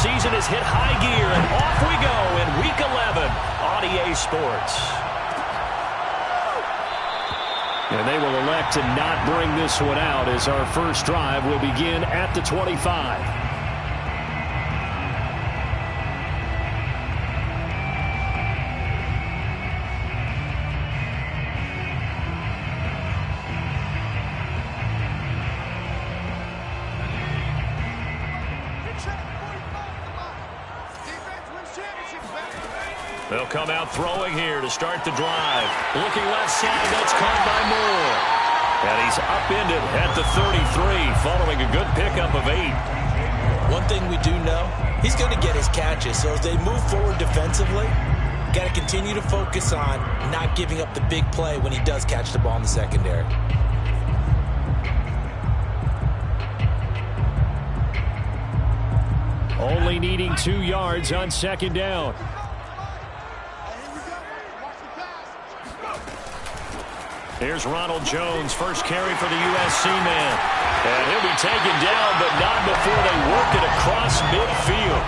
season has hit high gear, and off we go in Week 11 on EA Sports. And they will elect to not bring this one out as our first drive will begin at the 25. They'll come out throwing here to start the drive. Looking left side, that's caught by Moore. And he's upended at the 33 following a good pickup of 8. One thing we do know, he's going to get his catches. So as they move forward defensively, got to continue to focus on not giving up the big play when he does catch the ball in the secondary. Only needing 2 yards on second down. Here's Ronald Jones, first carry for the USC man. And he'll be taken down, but not before they work it across midfield.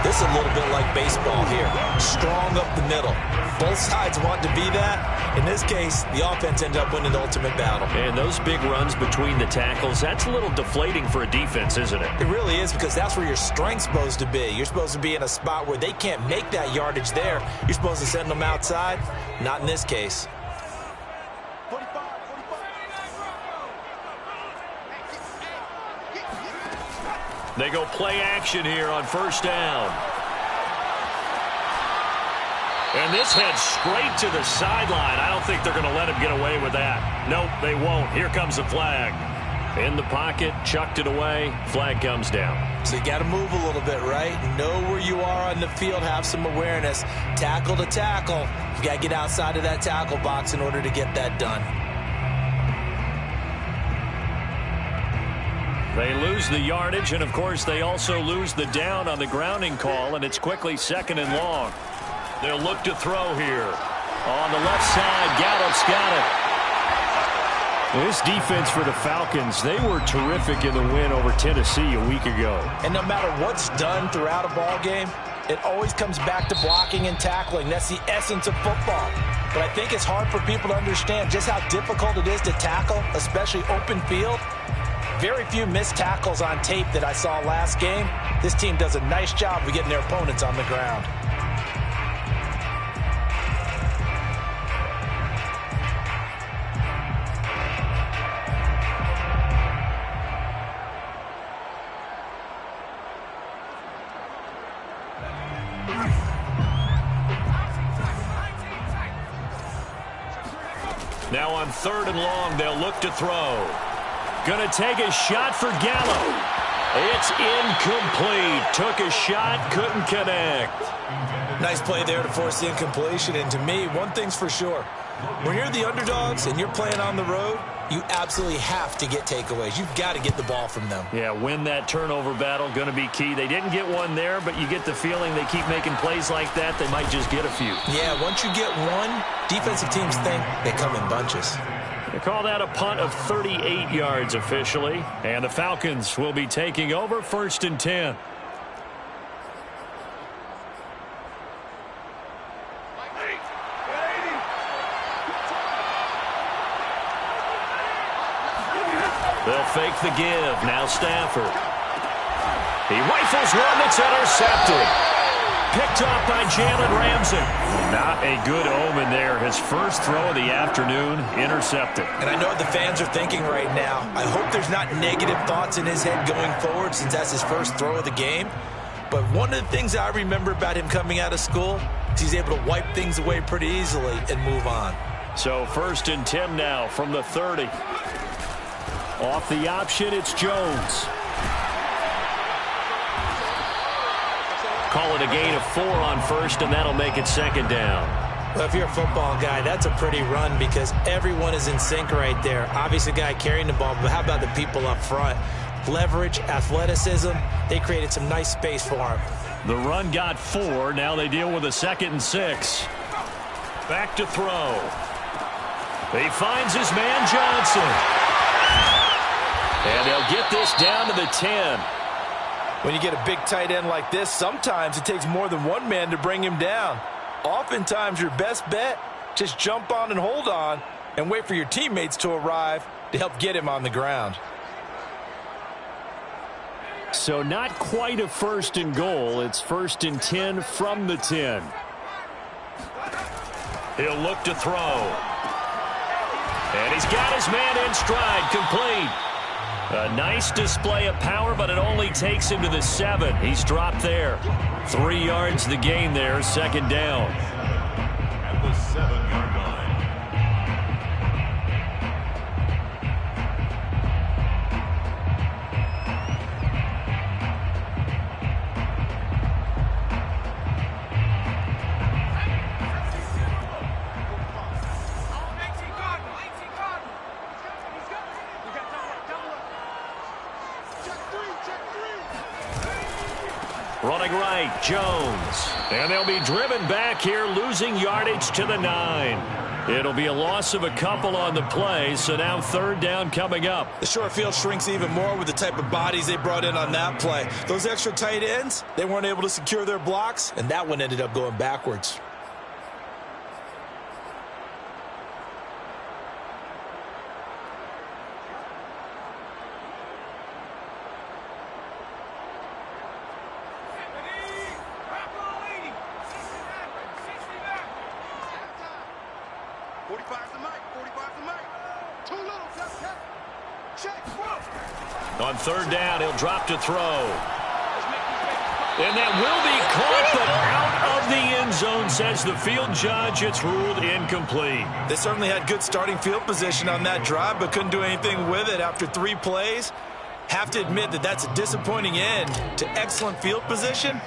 This is a little bit like baseball here. Strong up the middle. Both sides want to be that. In this case, the offense ended up winning the ultimate battle. And those big runs between the tackles, that's a little deflating for a defense, isn't it? It really is, because that's where your strength's supposed to be. You're supposed to be in a spot where they can't make that yardage there. You're supposed to send them outside. Not in this case. They go play action here on first down. And this heads straight to the sideline. I don't think they're going to let him get away with that. Nope, they won't. Here comes the flag. In the pocket, chucked it away. Flag comes down. So you got to move a little bit, right? Know where you are on the field. Have some awareness. Tackle to tackle. You got to get outside of that tackle box in order to get that done. They lose the yardage, and, of course, they also lose the down on the grounding call, and it's quickly second and long. They'll look to throw here. On the left side, Gallup's got it. This defense for the Falcons, they were terrific in the win over Tennessee a week ago. And no matter what's done throughout a ball game, it always comes back to blocking and tackling. That's the essence of football. But I think it's hard for people to understand just how difficult it is to tackle, especially open field. Very few missed tackles on tape that I saw last game. This team does a nice job of getting their opponents on the ground. Now on third and long, they'll look to throw. Going to take a shot for Gallup. It's incomplete. Took a shot, couldn't connect. Nice play there to force the incompletion. And to me, one thing's for sure. When you're the underdogs and you're playing on the road, you absolutely have to get takeaways. You've got to get the ball from them. Yeah, win that turnover battle, going to be key. They didn't get one there, but you get the feeling they keep making plays like that, they might just get a few. Yeah, once you get one, defensive teams think they come in bunches. They call that a punt of 38 yards officially, and the Falcons will be taking over first and 10. They'll fake the give. Now Stafford. He rifles one that's intercepted. Picked off by Jalen Ramsey. Not a good omen there. His first throw of the afternoon, intercepted. And I know what the fans are thinking right now. I hope there's not negative thoughts in his head going forward since that's his first throw of the game. But one of the things I remember about him coming out of school is he's able to wipe things away pretty easily and move on. So first and 10 now from the 30. Off the option, it's Jones. Call it a gain of 4 on first, and that'll make it second down. Well, if you're a football guy, that's a pretty run because everyone is in sync right there. Obviously, the guy carrying the ball, but how about the people up front? Leverage, athleticism, they created some nice space for him. The run got 4. Now they deal with a 2nd and 6. Back to throw. He finds his man Johnson. And they'll get this down to the 10. When you get a big tight end like this, sometimes it takes more than one man to bring him down. Oftentimes, your best bet, just jump on and hold on and wait for your teammates to arrive to help get him on the ground. So not quite a 1st and goal. It's 1st and 10 from the 10. He'll look to throw. And he's got his man in stride, complete. A nice display of power, but it only takes him to the 7. He's dropped there. 3 yards the gain there, 2nd down. At the 7-yard line. Running right, Jones. And they'll be driven back here, losing yardage to the 9. It'll be a loss of a couple on the play, so now 3rd down coming up. The short field shrinks even more with the type of bodies they brought in on that play. Those extra tight ends, they weren't able to secure their blocks, and that one ended up going backwards. On 3rd down, he'll drop to throw. And that will be caught, but out of the end zone, says the field judge. It's ruled incomplete. They certainly had good starting field position on that drive, but couldn't do anything with it after 3 plays. Have to admit that that's a disappointing end to excellent field position.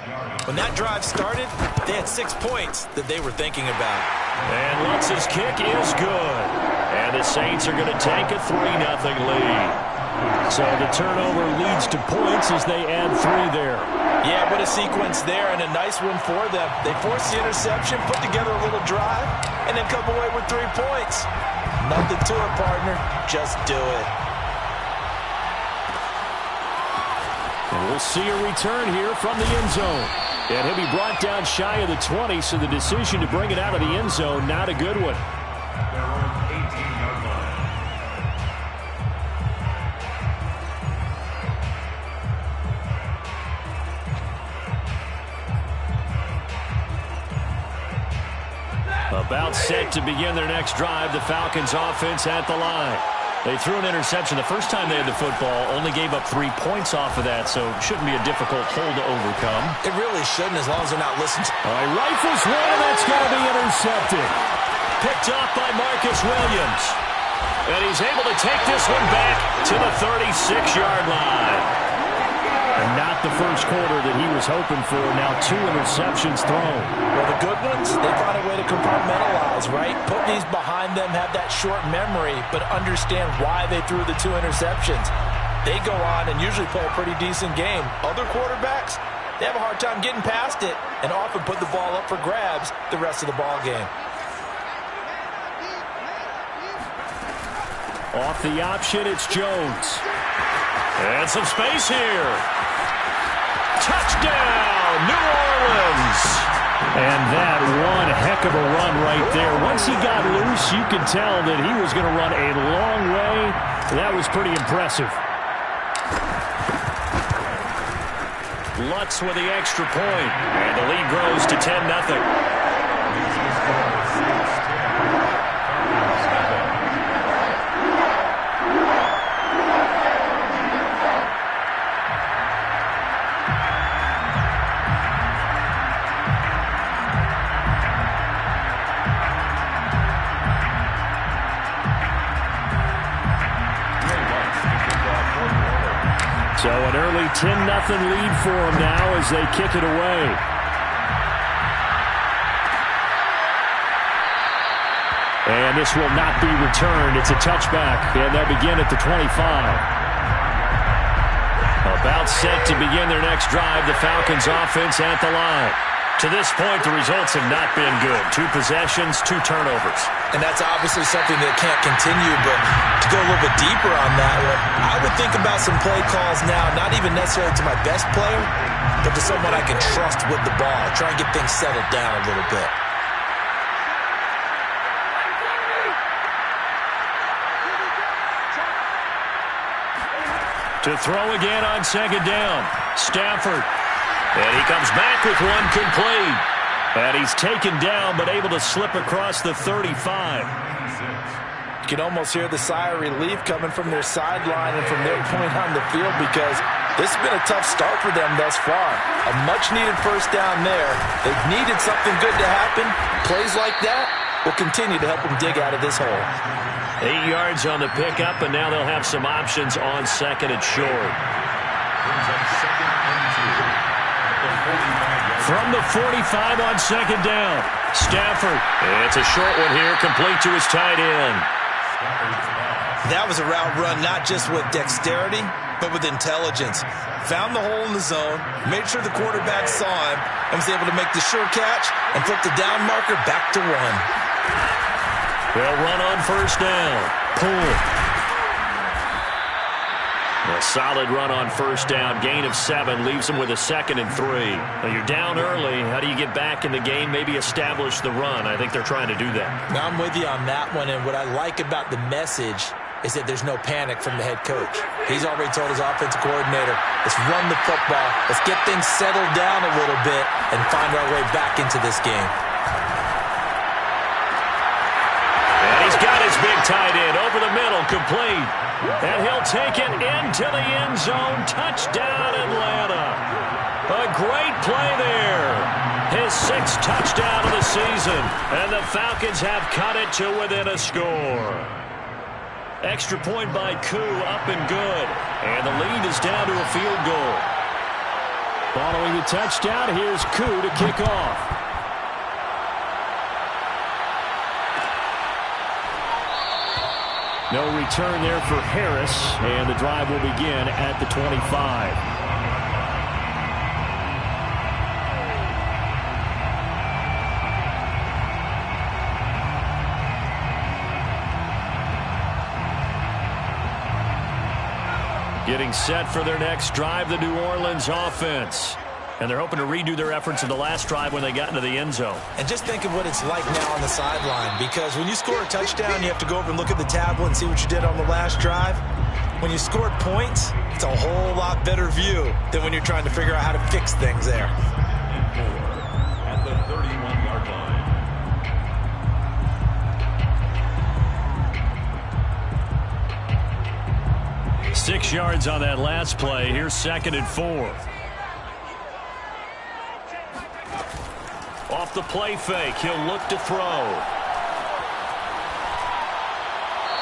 When that drive started, they had 6 points that they were thinking about. And Lutz's kick is good. And the Saints are going to take a 3-0 lead. So the turnover leads to points as they add 3 there. Yeah, what a sequence there, and a nice one for them. They forced the interception, put together a little drive, and then come away with 3 points. Nothing to it, partner. Just do it. And we'll see a return here from the end zone. And he'll be brought down shy of the 20, so the decision to bring it out of the end zone, not a good one. About set to begin their next drive, the Falcons offense at the line. They threw an interception the first time they had the football, only gave up 3 points off of that, so it shouldn't be a difficult hole to overcome. It really shouldn't, as long as they're not listening. All right, rifles one, and that's going to be intercepted. Picked off by Marcus Williams. And he's able to take this one back to the 36-yard line. And not the first quarter that he was hoping for. Now 2 interceptions thrown. Well, the good ones, they find a way to compartmentalize, right? Put these behind them, have that short memory, but understand why they threw the 2 interceptions. They go on and usually play a pretty decent game. Other quarterbacks, they have a hard time getting past it and often put the ball up for grabs the rest of the ball game. Off the option, it's Jones. And some space here. Touchdown, New Orleans. And that one heck of a run right there. Once he got loose, you could tell that he was going to run a long way. That was pretty impressive. Lutz with the extra point. And the lead grows to 10-0. So an early 10-0 lead for them now as they kick it away. And this will not be returned. It's a touchback, and they'll begin at the 25. About set to begin their next drive, the Falcons offense at the line. To this point, the results have not been good. 2 possessions, 2 turnovers. And that's obviously something that can't continue, but to go a little bit deeper on that one, I would think about some play calls now, not even necessarily to my best player, but to someone I can trust with the ball. Try and get things settled down a little bit. To throw again on second down. Stafford. And he comes back with one complete. And he's taken down, but able to slip across the 35. You can almost hear the sigh of relief coming from their sideline and from their point on the field, because this has been a tough start for them thus far. A much-needed first down there. They've needed something good to happen. Plays like that will continue to help them dig out of this hole. 8 yards on the pickup, and now they'll have some options on second and short. From the 45 on second down, Stafford. It's a short one here, complete to his tight end. That was a route run not just with dexterity, but with intelligence. Found the hole in the zone, made sure the quarterback saw him, and was able to make the sure catch and flip the down marker back to 1. They'll run on first down. Pull. A solid run on first down. Gain of 7 leaves them with a 2nd and 3. Now you're down early. How do you get back in the game? Maybe establish the run. I think they're trying to do that. Now I'm with you on that one, and what I like about the message is that there's no panic from the head coach. He's already told his offensive coordinator, let's run the football, let's get things settled down a little bit and find our way back into this game. And he's got his big tight end over the middle, complete. And he'll take it into the end zone. Touchdown, Atlanta. A great play there. His 6th touchdown of the season. And the Falcons have cut it to within a score. Extra point by Koo, up and good. And the lead is down to a field goal. Following the touchdown, here's Koo to kick off. No return there for Harris, and the drive will begin at the 25. Getting set for their next drive, the New Orleans offense. And they're hoping to redo their efforts in the last drive when they got into the end zone. And just think of what it's like now on the sideline, because when you score a touchdown, you have to go over and look at the tablet and see what you did on the last drive. When you scored points, it's a whole lot better view than when you're trying to figure out how to fix things there. At the 31-yard line. 6 yards on that last play. Here's 2nd and 4. Off the play fake, he'll look to throw.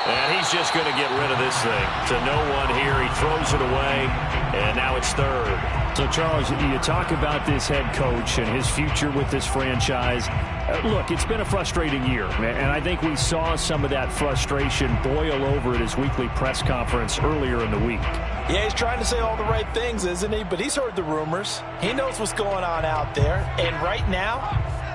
And he's just going to get rid of this thing. To no one here, he throws it away, and now it's 3rd. So, Charles, you talk about this head coach and his future with this franchise. Look, it's been a frustrating year, and I think we saw some of that frustration boil over at his weekly press conference earlier in the week. Yeah, he's trying to say all the right things, isn't he? But he's heard the rumors. He knows what's going on out there. And right now,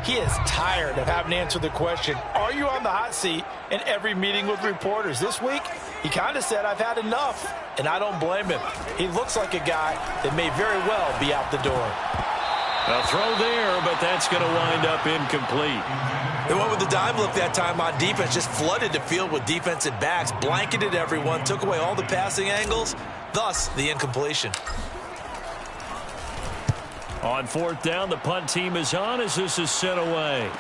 he is tired of having to answer the question, are you on the hot seat in every meeting with reporters? This week, he kind of said, I've had enough. And I don't blame him. He looks like a guy that may very well be out the door. A throw there, but that's going to wind up incomplete. They went with the dime look that time on defense, just flooded the field with defensive backs, blanketed everyone, took away all the passing angles, thus the incompletion. On 4th down, the punt team is on as this is sent away.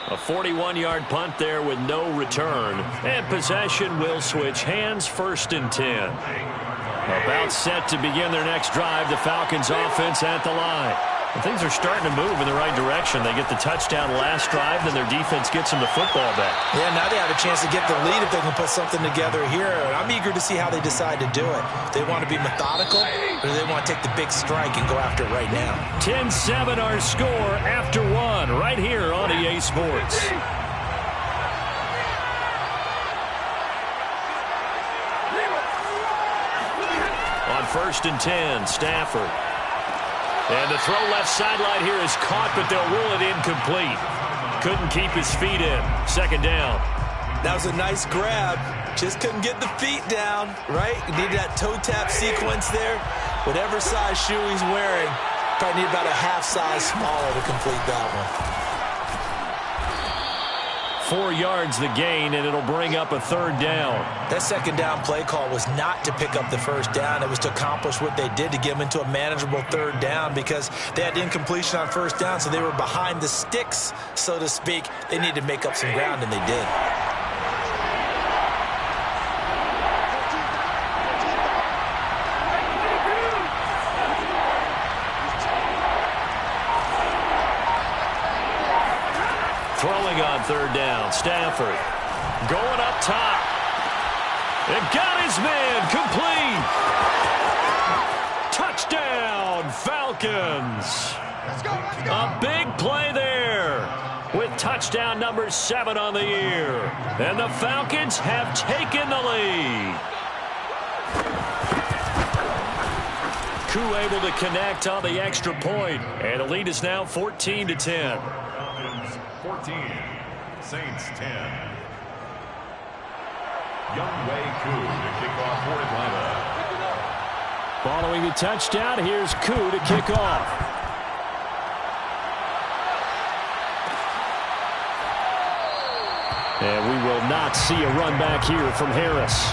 A 41-yard punt there with no return. And possession will switch hands, 1st and 10. About set to begin their next drive, the Falcons offense at the line. And things are starting to move in the right direction. They get the touchdown last drive, then their defense gets them the football back. Yeah, now they have a chance to get the lead if they can put something together here. I'm eager to see how they decide to do it. They want to be methodical, or do they want to take the big strike and go after it right now? 10-7 our score after 1 right here on EA Sports. On 1st and 10, Stafford. And the throw left sideline here is caught, but they'll rule it incomplete. couldn't keep his feet in. Second down. That was a nice grab. Just couldn't get the feet down, right? You need that toe tap sequence there. Whatever size shoe he's wearing, probably need about a half size smaller to complete that one. 4 yards the gain, and it'll bring up a third down. That second down play call was not to pick up the first down. It was to accomplish what they did to get them into a manageable third down because they had incompletion on first down, so they were behind the sticks, so to speak. They needed to make up some ground, and they did. Throwing on third down, Stafford going up top. It got his man complete. Touchdown, Falcons. Let's go. A big play there with touchdown number 7 on the year. And the Falcons have taken the lead. Koo able to connect on the extra point, and the lead is now 14-10. 14, Saints 10. Younghoe Koo to kick off for Atlanta. Following the touchdown, here's Koo to kick off. And we will not see a run back here from Harris.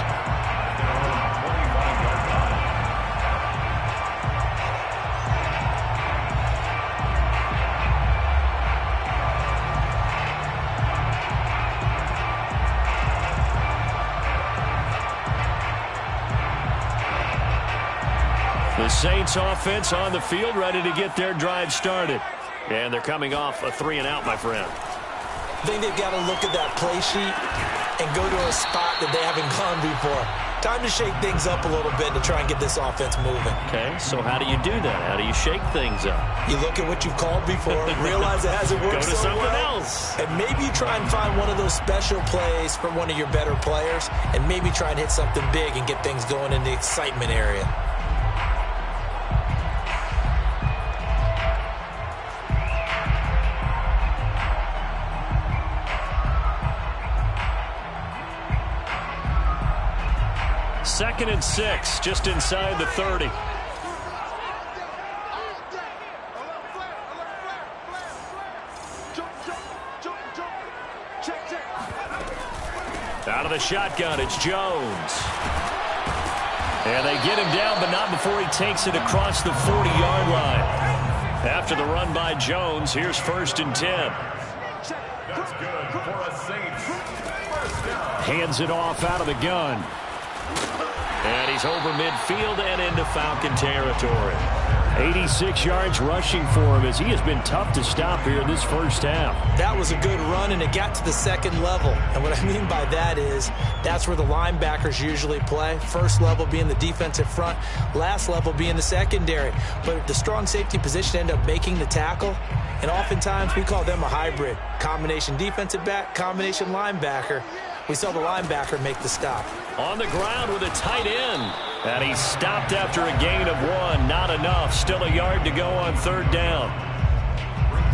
The Saints offense on the field, ready to get their drive started. And they're coming off a 3-and-out, my friend. I think they've got to look at that play sheet and go to a spot that they haven't gone before. Time to shake things up a little bit to try and get this offense moving. Okay, so how do you do that? How do you shake things up? You look at what you've called before, realize it hasn't worked Go to so something well, else. and maybe you try and find one of those special plays from one of your better players, and maybe try and hit something big and get things going in the excitement area. Second and 6, just inside the 30. Out of the shotgun, it's Jones. And they get him down, but not before he takes it across the 40-yard line. After the run by Jones, here's 1st and 10. That's good for a Saints. First down. Hands it off out of the gun. And he's over midfield and into Falcon territory. 86 yards rushing for him as he has been tough to stop here this first half. That was a good run, and it got to the second level. And what I mean by that is that's where the linebackers usually play. First level being the defensive front, last level being the secondary. But the strong safety position ended up making the tackle. And oftentimes we call them a hybrid. Combination defensive back, combination linebacker. We saw the linebacker make the stop. On the ground with a tight end. And he stopped after a gain of 1. Not enough. Still a yard to go on third down.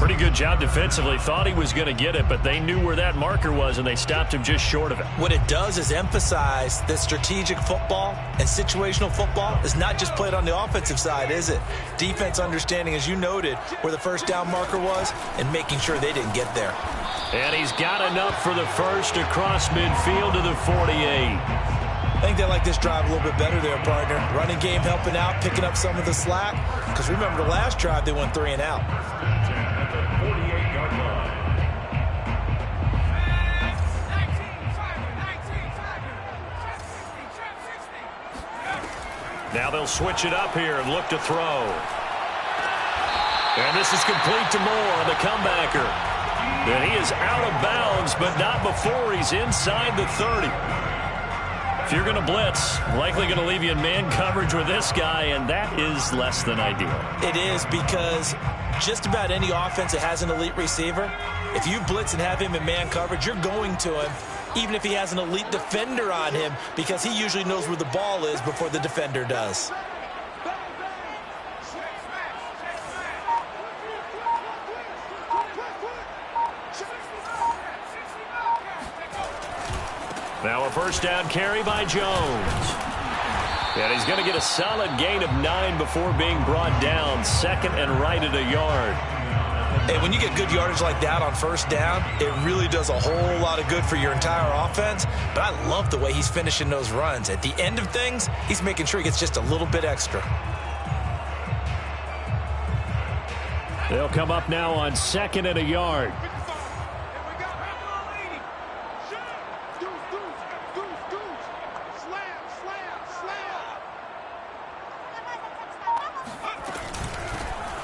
Pretty good job defensively. Thought he was going to get it, but they knew where that marker was, and they stopped him just short of it. What it does is emphasize that strategic football and situational football is not just played on the offensive side, is it? Defense understanding, as you noted, where the first down marker was and making sure they didn't get there. And he's got enough for the first across midfield to the 48. I think they like this drive a little bit better there, partner. Running game helping out, picking up some of the slack. Because remember, the last drive, they went 3-and-out. At the 48-yard line. Now they'll switch it up here and look to throw. And this is complete to Moore, the comebacker. And he is out of bounds, but not before he's inside the 30. If you're going to blitz, likely going to leave you in man coverage with this guy, and that is less than ideal. It is, because just about any offense that has an elite receiver, if you blitz and have him in man coverage, you're going to him, even if he has an elite defender on him, because he usually knows where the ball is before the defender does. Now a first down carry by Jones. And he's going to get a solid gain of 9 before being brought down. Second and right at a yard. And when you get good yardage like that on first down, it really does a whole lot of good for your entire offense. But I love the way he's finishing those runs. At the end of things, he's making sure he gets just a little bit extra. They'll come up now on second and a yard.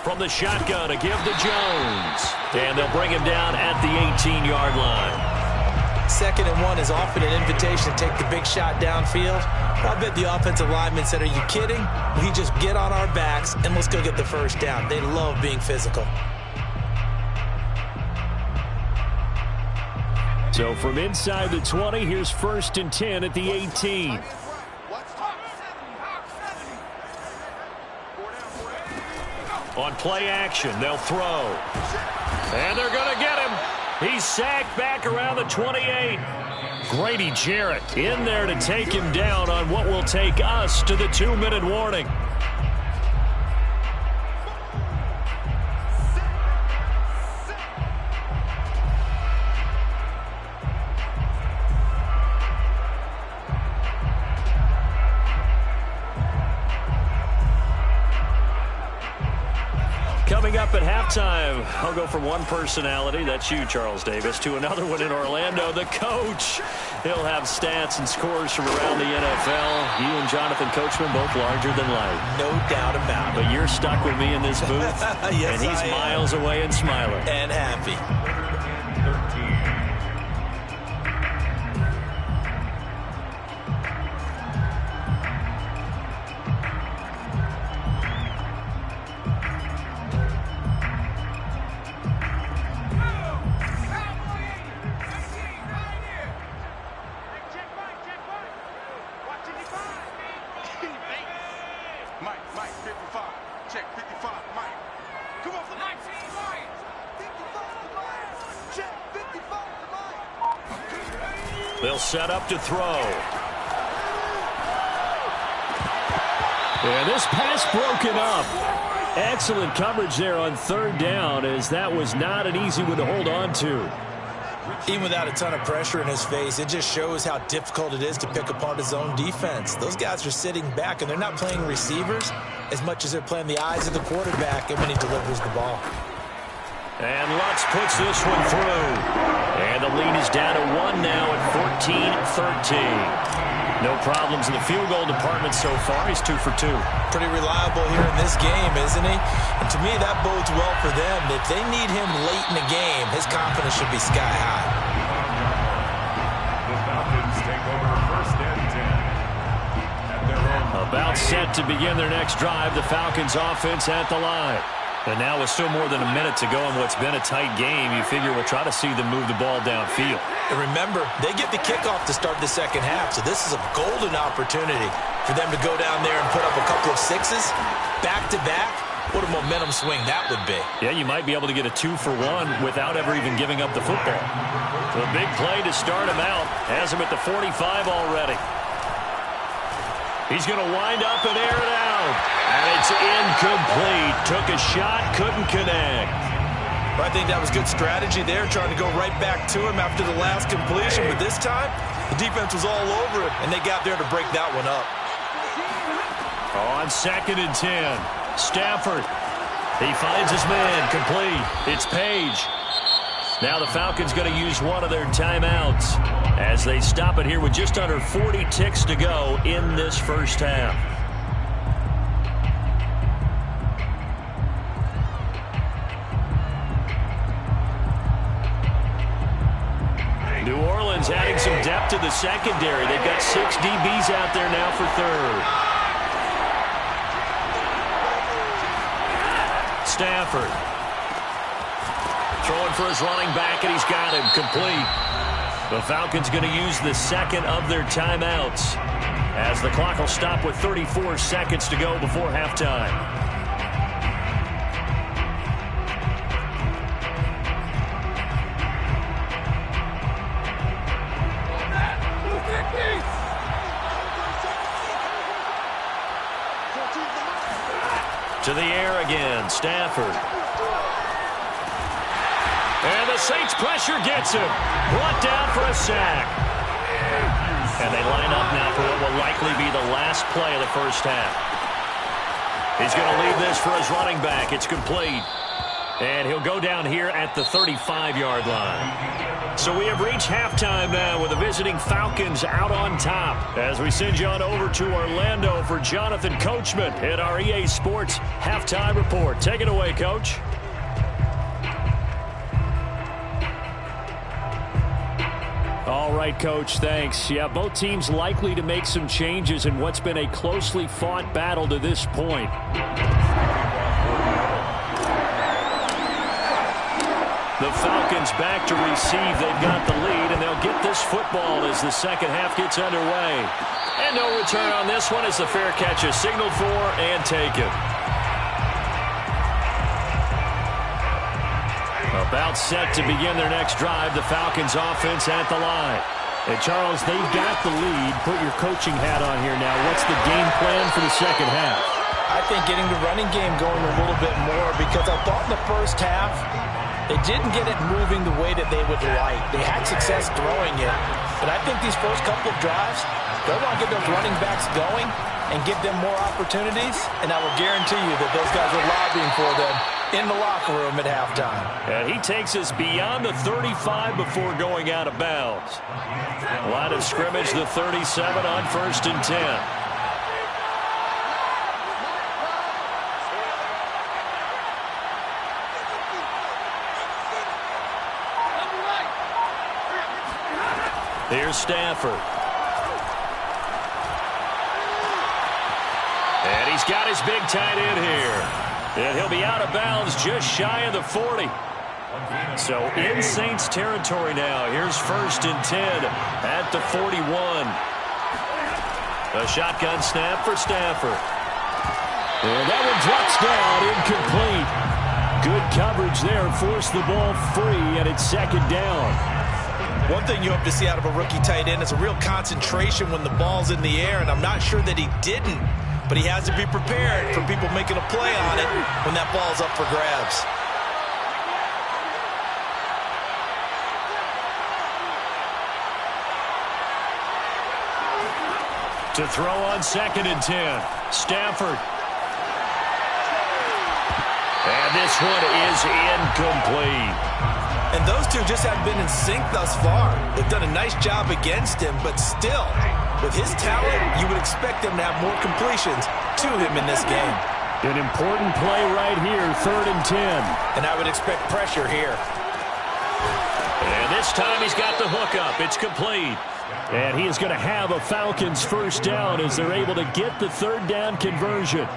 From the shotgun, a give to Jones. And they'll bring him down at the 18-yard line. Second and 1 is often an invitation to take the big shot downfield. I bet the offensive lineman said, are you kidding? We just get on our backs and let's go get the first down. They love being physical. So from inside the 20, here's first and 10 at the 18. On play action, they'll throw. And they're going to get him. He's sacked back around the 28. Grady Jarrett in there to take him down on what will take us to the 2-minute warning. Coming up at halftime, I'll go from one personality, that's you, Charles Davis, to another one in Orlando, the coach. He'll have stats and scores from around the NFL. You and Jonathan Coachman both larger than life. No doubt about it. But you're stuck with me in this booth, yes, and he's miles away and smiling. And happy. 13. They'll set up to throw. And this pass broken up. Excellent coverage there on third down, as that was not an easy one to hold on to. Even without a ton of pressure in his face, it just shows how difficult it is to pick apart his own defense. Those guys are sitting back, and they're not playing receivers as much as they're playing the eyes of the quarterback and when he delivers the ball. And Lutz puts this one through. And the lead is down to 1 now at 14-13. No problems in the field goal department so far. He's 2 for 2. Pretty reliable here in this game, isn't he? And to me, that bodes well for them. If they need him late in the game, his confidence should be sky high. The Falcons take over first and 10. At their own. About set to begin their next drive. The Falcons offense at the line. And now with still more than a minute to go in what's been a tight game, you figure we'll try to see them move the ball downfield. And remember, they get the kickoff to start the second half, so this is a golden opportunity for them to go down there and put up a couple of sixes back-to-back. What a momentum swing that would be. Yeah, you might be able to get a 2-for-1 without ever even giving up the football. The big play to start him out. Has him at the 45 already. He's going to wind up and air it out. And it's incomplete. Took a shot, couldn't connect. Well, I think that was good strategy there, trying to go right back to him after the last completion. But this time, the defense was all over him, and they got there to break that one up. On second and 10, Stafford. He finds his man, complete. It's Page. Now the Falcons going to use one of their timeouts as they stop it here with just under 40 ticks to go in this first half. New Orleans adding some depth to the secondary. They've got 6 DBs out there now for third. Stafford. Throwing for his running back, and he's got him complete. The Falcons going to use the second of their timeouts as the clock will stop with 34 seconds to go before halftime. To the air again, Stafford. And the Saints pressure gets him. Brought down for a sack. And they line up now for what will likely be the last play of the first half. He's going to leave this for his running back. It's complete. And he'll go down here at the 35-yard line. So we have reached halftime now with the visiting Falcons out on top. As we send you on over to Orlando for Jonathan Coachman at our EA Sports Halftime Report. Take it away, Coach. All right, Coach, thanks. Yeah, both teams likely to make some changes in what's been a closely fought battle to this point. The Falcons back to receive. They've got the lead, and they'll get this football as the second half gets underway. And no return on this one as the fair catch is signaled for and taken. About set to begin their next drive, the Falcons offense at the line. And Charles, they've got the lead. Put your coaching hat on here now. What's the game plan for the second half? I think getting the running game going a little bit more, because I thought in the first half they didn't get it moving the way that they would like. They had success throwing it, but I think these first couple of drives, they want to get those running backs going and give them more opportunities, and I will guarantee you that those guys are lobbying for them in the locker room at halftime. And he takes us beyond the 35 before going out of bounds. Line of scrimmage, the 37 on 1st and 10. Here's Stafford. And he's got his big tight end here. And he'll be out of bounds just shy of the 40. So in Saints territory now. Here's 1st and 10 at the 41. A shotgun snap for Stafford. And that one drops down, incomplete. Good coverage there. Forced the ball free, and it's 2nd down. One thing you hope to see out of a rookie tight end is a real concentration when the ball's in the air, and I'm not sure that he didn't, but he has to be prepared for people making a play on it when that ball's up for grabs. To throw on 2nd and 10, Stafford. And this one is incomplete. And those two just haven't been in sync thus far. They've done a nice job against him, but still, with his talent, you would expect them to have more completions to him in this game. An important play right here, 3rd and 10. And I would expect pressure here. And this time he's got the hook up. It's complete. And he is going to have a Falcons first down as they're able to get the 3rd down conversion.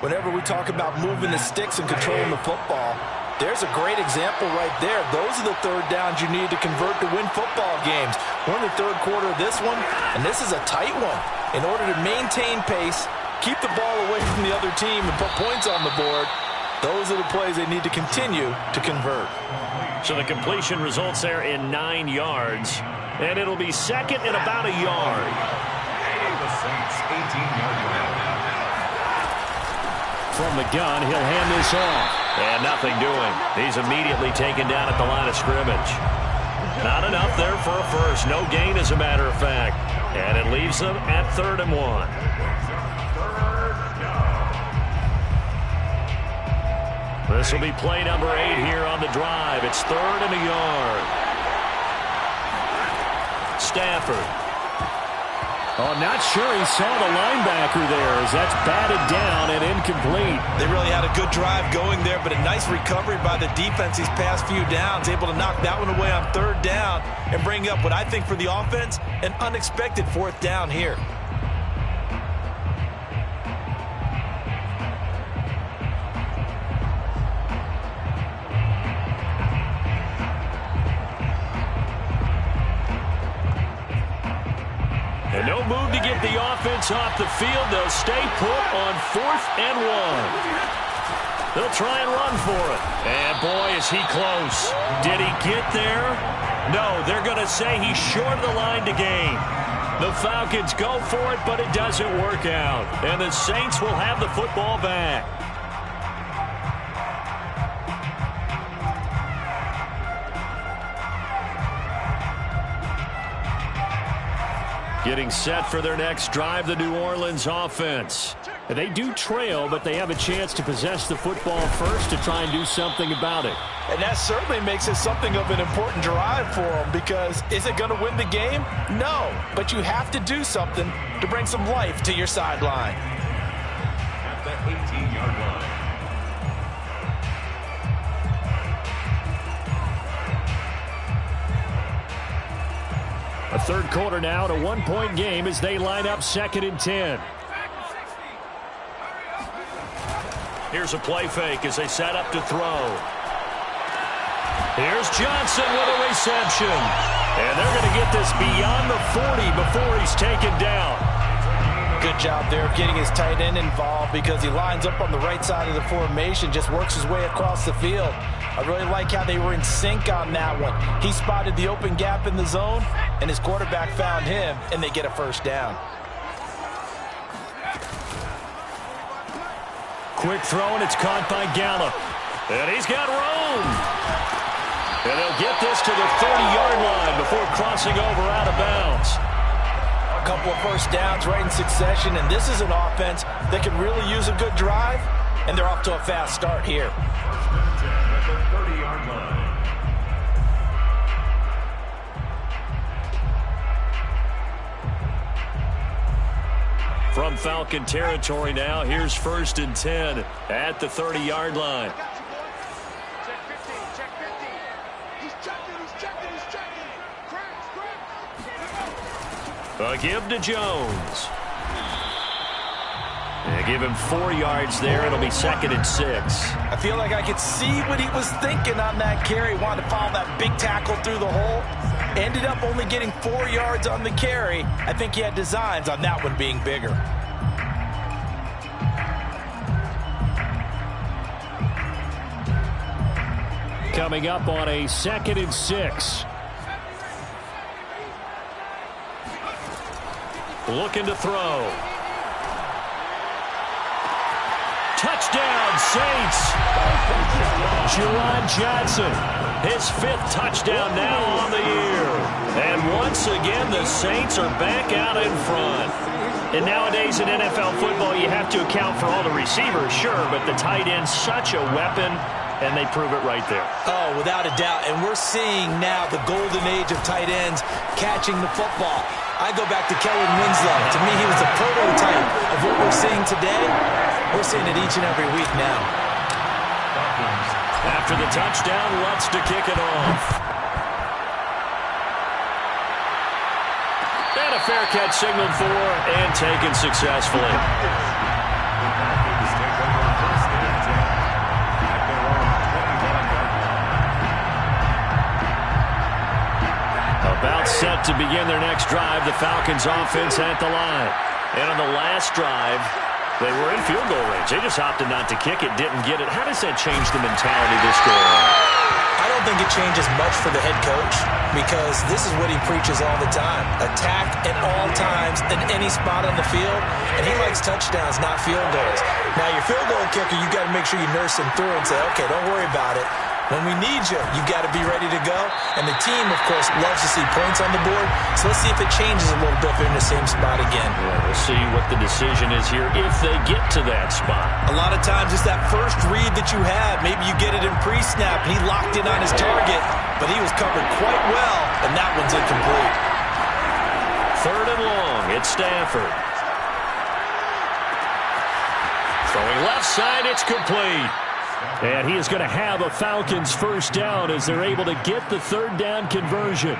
Whenever we talk about moving the sticks and controlling the football, there's a great example right there. Those are the 3rd downs you need to convert to win football games. We're in the 3rd quarter of this one, and this is a tight one. In order to maintain pace, keep the ball away from the other team, and put points on the board, those are the plays they need to continue to convert. So the completion results there in 9 yards, and it'll be 2nd and about a yard. The Saints, 18-yard line. From the gun, he'll hand this off. And nothing doing. He's immediately taken down at the line of scrimmage. Not enough there for a first. No gain, as a matter of fact. And it leaves them at 3rd and 1. This will be play number 8 here on the drive. It's 3rd and a yard. Stafford. Oh, not sure he saw the linebacker there as that's batted down and incomplete. They really had a good drive going there, but a nice recovery by the defense these past few downs, able to knock that one away on 3rd down and bring up what I think for the offense, an unexpected 4th down here. And no move to get the offense off the field. They'll stay put on 4th and 1. They'll try and run for it. And boy, is he close. Did he get there? No, they're going to say he's short of the line to gain. The Falcons go for it, but it doesn't work out. And the Saints will have the football back. Getting set for their next drive, the New Orleans offense. They do trail, but they have a chance to possess the football first to try and do something about it. And that certainly makes it something of an important drive for them, because is it going to win the game? No, but you have to do something to bring some life to your sideline. At the 18-yard line. A third quarter now, to 1-point game as they line up 2nd and 10. Here's a play fake as they set up to throw. Here's Johnson with a reception. And they're going to get this beyond the 40 before he's taken down. Good job there of getting his tight end involved, because he lines up on the right side of the formation, just works his way across the field. I really like how they were in sync on that one. He spotted the open gap in the zone, and his quarterback found him, and they get a first down. Quick throw, and it's caught by Gallup. And he's got room. And they'll get this to the 30-yard line before crossing over out of bounds. A couple of first downs right in succession, and this is an offense that can really use a good drive, and they're off to a fast start here. At the 30-yard line. From Falcon territory now, here's 1st and 10 at the 30-yard line. Check 15, check 15. He's checking. A give to Jones. They give him 4 yards there. It'll be 2nd and 6. I feel like I could see what he was thinking on that carry. Wanted to follow that big tackle through the hole. Ended up only getting 4 yards on the carry. I think he had designs on that one being bigger. Coming up on a 2nd and 6. Looking to throw. Touchdown, Saints. Juwan Johnson, his 5th touchdown now on the year. And once again, the Saints are back out in front. And nowadays in NFL football, you have to account for all the receivers, sure, but the tight end's such a weapon, and they prove it right there. Oh, without a doubt. And we're seeing now the golden age of tight ends catching the football. I go back to Kellen Winslow. To me, he was the prototype of what we're seeing today. We're seeing it each and every week now. After the touchdown, Lutz to kick it off. And a fair catch signaled for and taken successfully. About set to begin their next drive, the Falcons offense at the line. And on the last drive, they were in field goal range. They just opted not to kick it, didn't get it. How does that change the mentality this go around? I don't think it changes much for the head coach, because this is what he preaches all the time. Attack at all times in any spot on the field, and he likes touchdowns, not field goals. Now, your field goal kicker, you got to make sure you nurse him through and say, okay, don't worry about it. When we need you, you got to be ready to go. And the team, of course, loves to see points on the board. So let's see if it changes a little bit if they're in the same spot again. Yeah, we'll see what the decision is here if they get to that spot. A lot of times it's that first read that you have. Maybe you get it in pre-snap, and he locked in on his target, but he was covered quite well, and that one's incomplete. 3rd and long, it's Stafford. Throwing left side, it's complete. And he is going to have a Falcons first down as they're able to get the 3rd down conversion.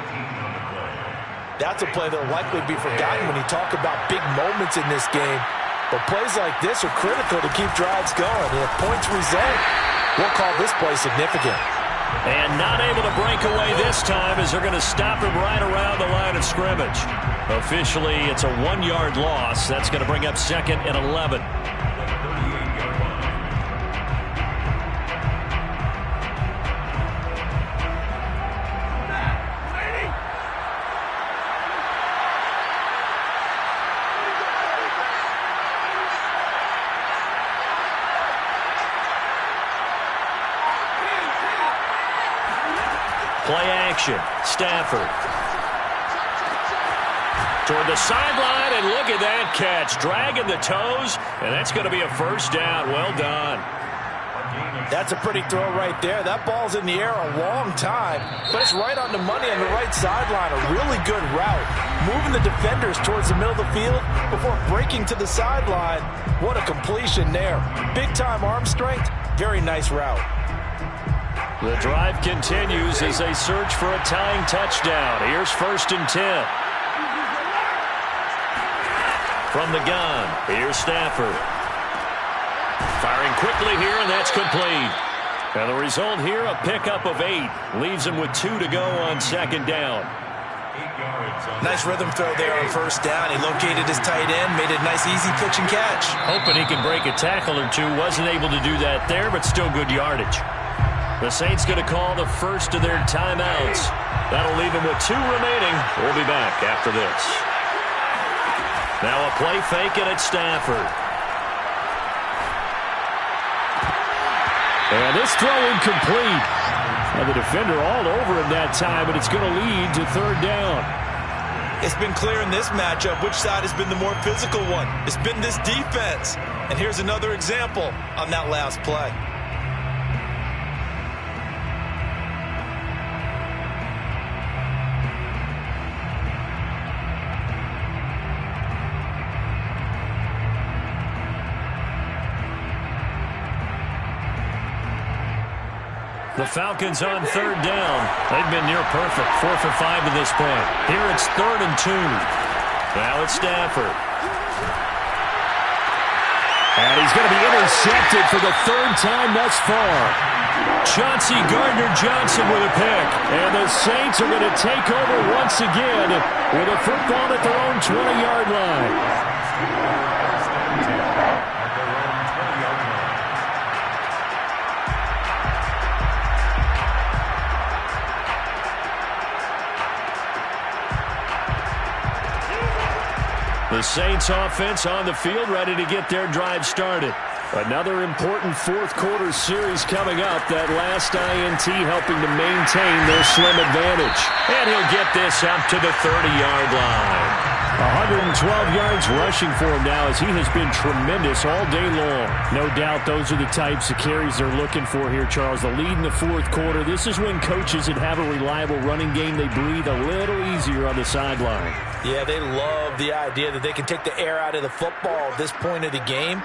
That's a play that will likely be forgotten when you talk about big moments in this game. But plays like this are critical to keep drives going. And if points result, we'll call this play significant. And not able to break away this time as they're going to stop him right around the line of scrimmage. Officially, it's a 1-yard loss. That's going to bring up 2nd and 11. action. Stafford. Toward the sideline, and look at that catch. Dragging the toes, and that's going to be a first down. Well done. That's a pretty throw right there. That ball's in the air a long time, but it's right on the money on the right sideline. A really good route. Moving the defenders towards the middle of the field before breaking to the sideline. What a completion there. Big-time arm strength. Very nice route. The drive continues as they search for a tying touchdown. Here's 1st and 10. From the gun, here's Stafford. Firing quickly here, and that's complete. And the result here, a pickup of 8. Leaves him with 2 to go on 2nd down. Nice rhythm throw there on 1st down. He located his tight end, made a nice easy pitch and catch. Hoping he can break a tackle or two. Wasn't able to do that there, but still good yardage. The Saints going to call the first of their timeouts. That'll leave him with 2 remaining. We'll be back after this. Now a play fake, and it's Stafford. And this throw incomplete. And the defender all over him that time, but it's going to lead to 3rd down. It's been clear in this matchup which side has been the more physical one. It's been this defense. And here's another example on that last play. The Falcons on 3rd down. They've been near perfect. 4 for 5 to this point. Here it's 3rd and 2. Now it's Stafford. And he's going to be intercepted for the 3rd time thus far. Chauncey Gardner-Johnson with a pick. And the Saints are going to take over once again with a football at their own 20-yard line. The Saints offense on the field, ready to get their drive started. Another important 4th quarter series coming up. That last INT helping to maintain their slim advantage. And he'll get this up to the 30-yard line. 112 yards rushing for him now as he has been tremendous all day long. No doubt those are the types of carries they're looking for here, Charles. The lead in the 4th quarter. This is when coaches that have a reliable running game, they breathe a little easier on the sideline. Yeah, they love the idea that they can take the air out of the football at this point of the game.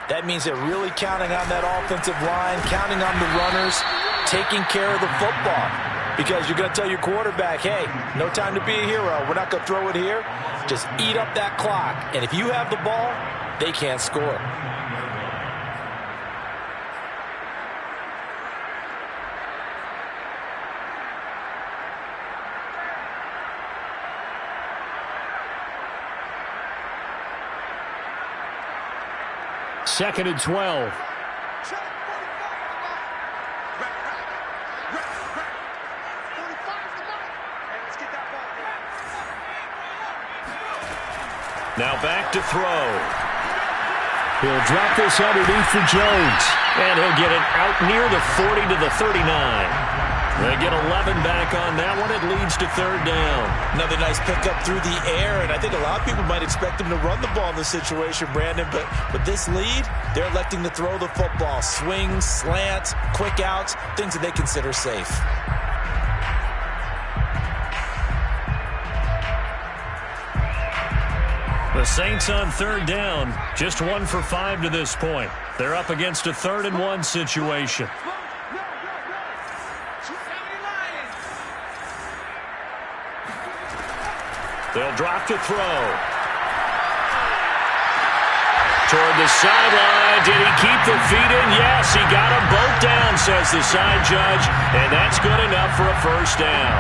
That means they're really counting on that offensive line, counting on the runners, taking care of the football. Because you're going to tell your quarterback, hey, no time to be a hero. We're not going to throw it here. Just eat up that clock. And if you have the ball, they can't score. Second and 12. Now back to throw. He'll drop this underneath for Jones. And he'll get it out near the 40 to the 39. They get 11 back on that one. It leads to 3rd down. Another nice pickup through the air, and I think a lot of people might expect him to run the ball in this situation, Brandon, but with this lead, they're electing to throw the football. Swings, slants, quick outs, things that they consider safe. The Saints on 3rd down, just 1 for 5 to this point. They're up against a 3rd and 1 situation. They'll drop to throw. Toward the sideline. Did he keep the feet in? Yes, he got them both down, says the side judge. And that's good enough for a 1st down.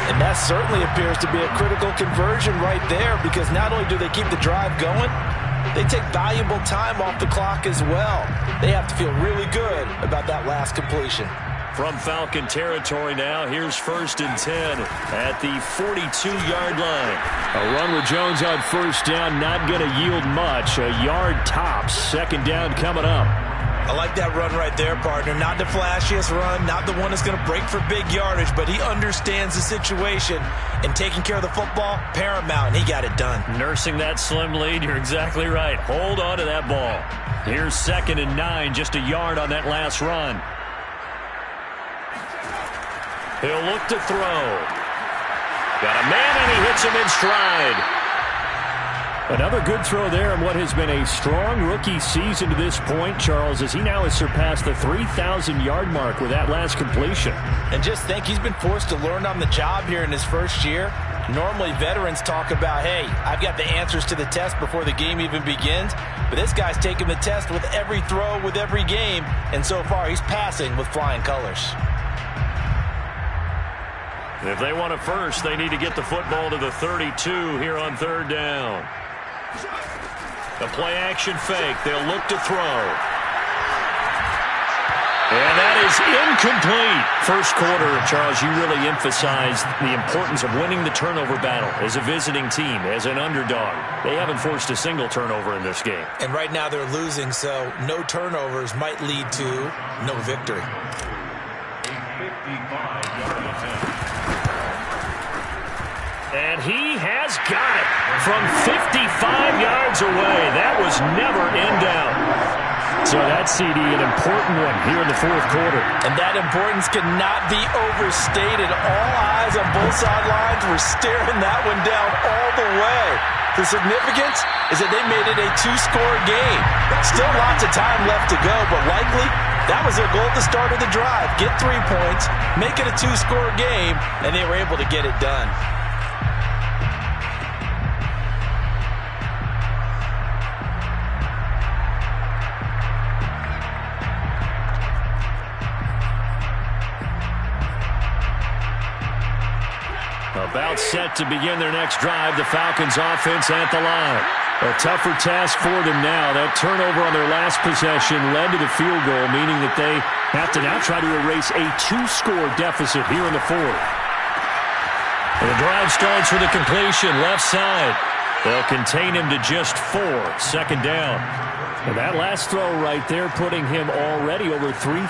And that certainly appears to be a critical conversion right there, because not only do they keep the drive going, they take valuable time off the clock as well. They have to feel really good about that last completion. From Falcon territory now, here's 1st and 10 at the 42-yard line. A run with Jones on 1st down, not going to yield much. A yard tops. 2nd down coming up. I like that run right there, partner. Not the flashiest run, not the one that's going to break for big yardage, but he understands the situation, and taking care of the football, paramount, and he got it done. Nursing that slim lead, you're exactly right. Hold on to that ball. Here's 2nd and 9, just a yard on that last run. He'll look to throw. Got a man, and he hits him in stride. Another good throw there in what has been a strong rookie season to this point, Charles, as he now has surpassed the 3,000-yard mark with that last completion. And just think, he's been forced to learn on the job here in his first year. Normally, veterans talk about, hey, I've got the answers to the test before the game even begins. But this guy's taking the test with every throw, with every game. And so far, he's passing with flying colors. If they want a first, they need to get the football to the 32 here on 3rd down. The play-action fake. They'll look to throw. And that is incomplete. First quarter, Charles, you really emphasized the importance of winning the turnover battle as a visiting team, as an underdog. They haven't forced a single turnover in this game. And right now they're losing, so no turnovers might lead to no victory. And he has got it from 55 yards away. That was never in doubt. So that CD, an important one here in the 4th quarter. And that importance cannot be overstated. All eyes on both sidelines were staring that one down all the way. The significance is that they made it a 2-score game. Still lots of time left to go, but likely that was their goal at the start of the drive. Get 3 points, make it a 2-score game, and they were able to get it done. About set to begin their next drive, the Falcons offense at the line. A tougher task for them now. That turnover on their last possession led to the field goal, meaning that they have to now try to erase a 2-score deficit here in the 4th. And the drive starts with a completion, left side. They'll contain him to just 4, 2nd down. And that last throw right there putting him already over 3,000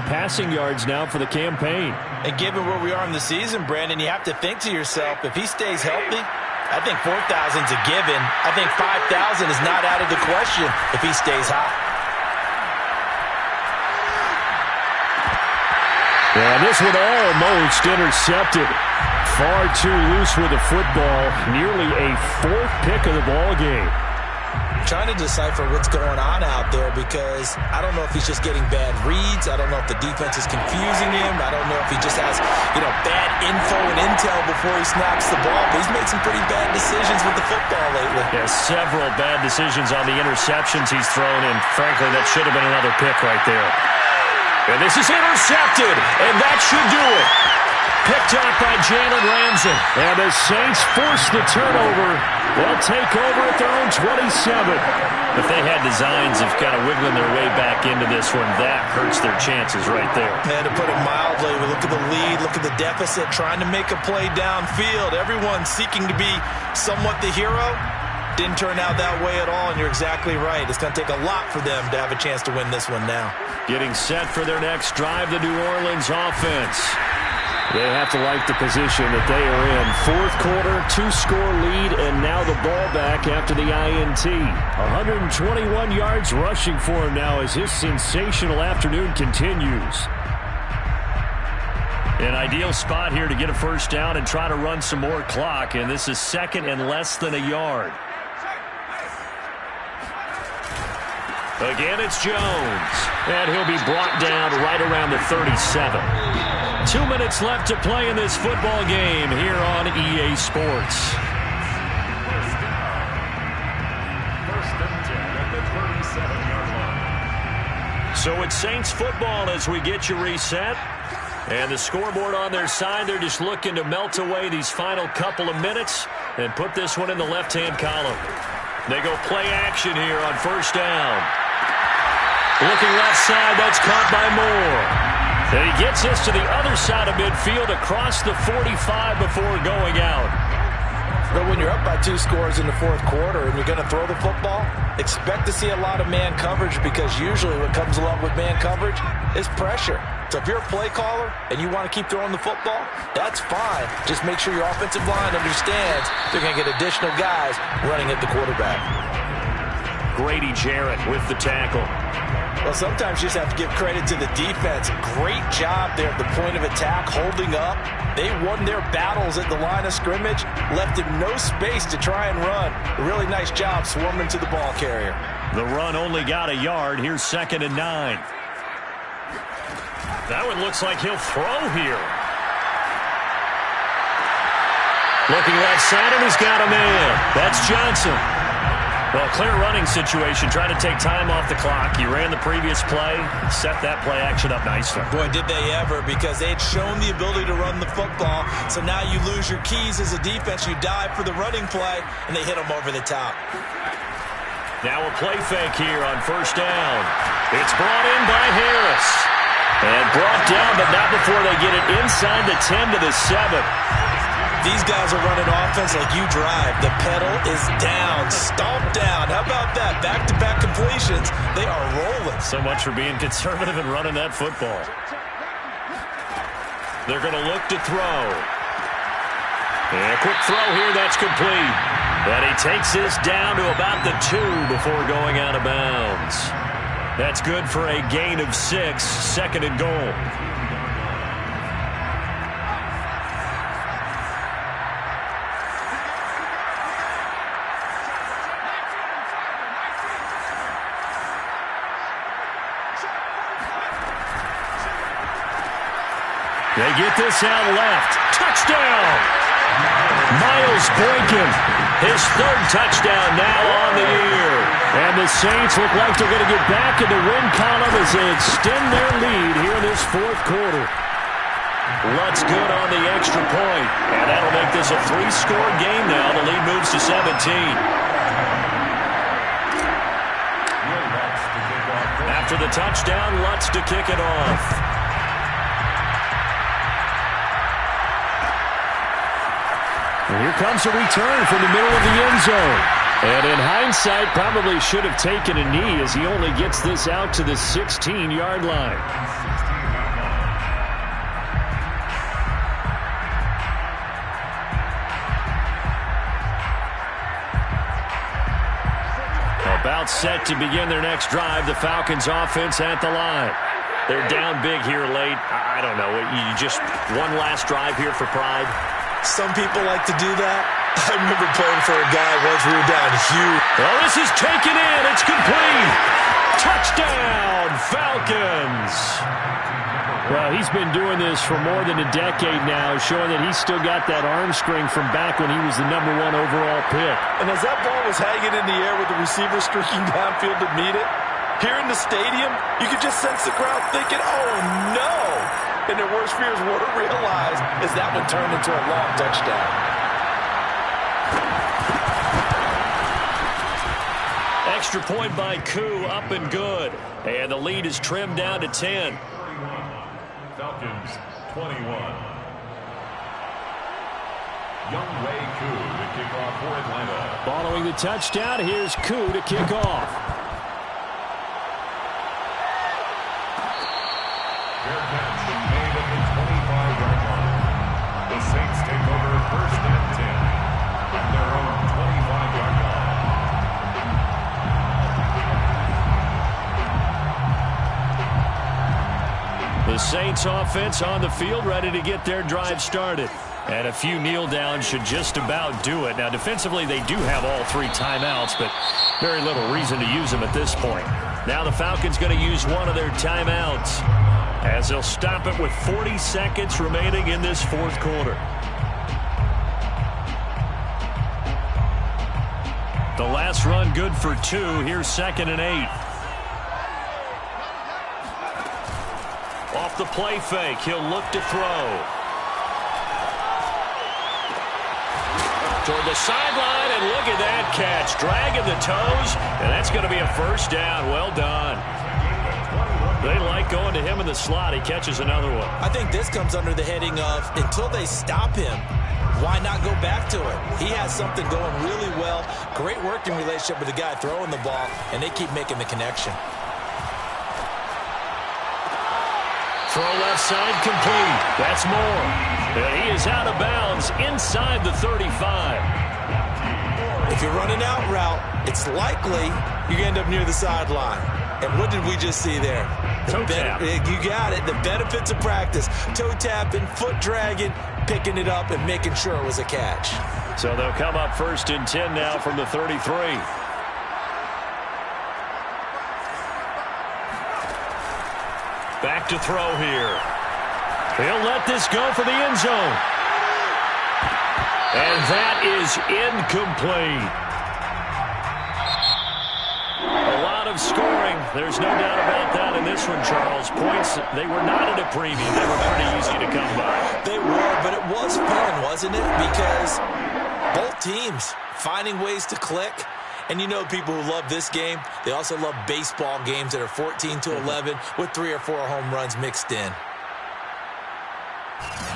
passing yards now for the campaign. And given where we are in the season, Brandon, you have to think to yourself, if he stays healthy, I think 4,000's a given. I think 5,000 is not out of the question if he stays hot. Yeah, this one almost intercepted. Far too loose with the football. Nearly a 4th pick of the ball game. Trying to decipher what's going on out there, because I don't know if he's just getting bad reads. I don't know if the defense is confusing him. I don't know if he just has, bad info and intel before he snaps the ball. But he's made some pretty bad decisions with the football lately. Yeah, several bad decisions on the interceptions he's thrown, and frankly, that should have been another pick right there. And this is intercepted, and that should do it. Picked up by Jalen Ramsey. And the Saints force the turnover. They'll take over at their own 27. If they had designs of kind of wiggling their way back into this one, that hurts their chances right there. And to put it mildly, we look at the lead, look at the deficit, trying to make a play downfield. Everyone seeking to be somewhat the hero. Didn't turn out that way at all, and you're exactly right. It's going to take a lot for them to have a chance to win this one now. Getting set for their next drive, the New Orleans offense. They have to like the position that they are in. 4th quarter, 2-score lead, and now the ball back after the INT. 121 yards rushing for him now as his sensational afternoon continues. An ideal spot here to get a first down and try to run some more clock, and this is 2nd and less than a yard. Again, it's Jones, and he'll be brought down right around the 37. 2 minutes left to play in this football game here on EA Sports. First and 10 at the 37-yard line. So it's Saints football as we get you reset. And the scoreboard on their side, they're just looking to melt away these final couple of minutes and put this one in the left-hand column. They go play action here on first down. Looking left side, that's caught by Moore. And he gets this to the other side of midfield across the 45 before going out. But when you're up by 2 scores in the fourth quarter and you're going to throw the football, expect to see a lot of man coverage, because usually what comes along with man coverage is pressure. So if you're a play caller and you want to keep throwing the football, that's fine. Just make sure your offensive line understands they're going to get additional guys running at the quarterback. Grady Jarrett with the tackle. Well, sometimes you just have to give credit to the defense. Great job there at the point of attack, holding up. They won their battles at the line of scrimmage, left him no space to try and run. A really nice job swarming to the ball carrier. The run only got a yard. Here's 2nd and 9. That one looks like he'll throw here. Looking right side, and he's got a man. That's Johnson. Well, clear running situation, trying to take time off the clock. He ran the previous play, set that play action up nicely. Boy, did they ever, because they had shown the ability to run the football. So now you lose your keys as a defense. You dive for the running play, and they hit them over the top. Now a play fake here on 1st down. It's brought in by Harris. And brought down, but not before they get it inside the 10 to the 7. These guys are running offense like you drive. The pedal is down, stomped down. How about that? Back-to-back completions. They are rolling. So much for being conservative and running that football. They're going to look to throw. And a quick throw here, that's complete. And he takes this down to about the 2 before going out of bounds. That's good for a gain of 6, 2nd and goal. They get this out left. Touchdown! Miles Boykin, his 3rd touchdown now on the year. And the Saints look like they're going to get back in the win column as they extend their lead here in this 4th quarter. Lutz good on the extra point. And that'll make this a 3-score game now. The lead moves to 17. After the touchdown, Lutz to kick it off. And here comes a return from the middle of the end zone. And in hindsight, probably should have taken a knee as he only gets this out to the 16-yard line. About set to begin their next drive. The Falcons offense at the line. They're down big here late. I don't know. You just one last drive here for pride. Some people like to do that. I remember playing for a guy once we were down huge. Well, this is taken in. It's complete. Touchdown, Falcons. Well, he's been doing this for more than a decade now, showing that he's still got that arm string from back when he was the #1 overall pick. And as that ball was hanging in the air with the receiver streaking downfield to meet it, here in the stadium, you could just sense the crowd thinking, oh, no. And their worst fears were realized as that one turned into a long touchdown. Extra point by Koo, up and good. And the lead is trimmed down to 10. Falcons 21. Younghoe Koo to kick off for Atlanta. Following the touchdown, here's Koo to kick off. Fair catch made at the 25-yard line. The Saints take over 1st and 10 at their own 25-yard line. The Saints offense on the field, ready to get their drive started. And a few kneel downs should just about do it. Now, defensively, they do have all 3 timeouts, but very little reason to use them at this point. Now the Falcons going to use one of their timeouts as they'll stop it with 40 seconds remaining in this 4th quarter. The last run good for 2. Here's 2nd and 8. Off the play fake, he'll look to throw. Toward the sideline, and look at that catch. Dragging the toes, and that's going to be a 1st down. Well done. They like going to him in the slot. He catches another one. I think this comes under the heading of, until they stop him, why not go back to it? He has something going really well. Great working relationship with the guy throwing the ball, and they keep making the connection. Throw left side complete. That's more. And he is out of bounds inside the 35. If you're running out route, it's likely you end up near the sideline. And what did we just see there? Toe tap. You got it. The benefits of practice. Toe tapping, foot dragging, picking it up, and making sure it was a catch. So they'll come up 1st and 10 now from the 33. Back to throw here. He'll let this go for the end zone. And that is incomplete. A lot of scoring. There's no doubt about that in this one, Charles. Points, they were not at a premium. They were pretty easy to come by. They were, but it was fun, wasn't it? Because both teams finding ways to click. And you know people who love this game, they also love baseball games that are 14-11 with 3 or 4 home runs mixed in.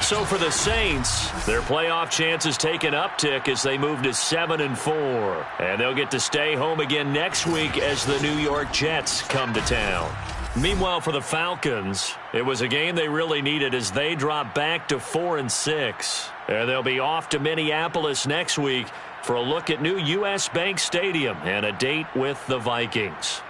So for the Saints, their playoff chances take an uptick as they move to 7-4. And they'll get to stay home again next week as the New York Jets come to town. Meanwhile, for the Falcons, it was a game they really needed as they drop back to 4-6. And they'll be off to Minneapolis next week for a look at new U.S. Bank Stadium and a date with the Vikings.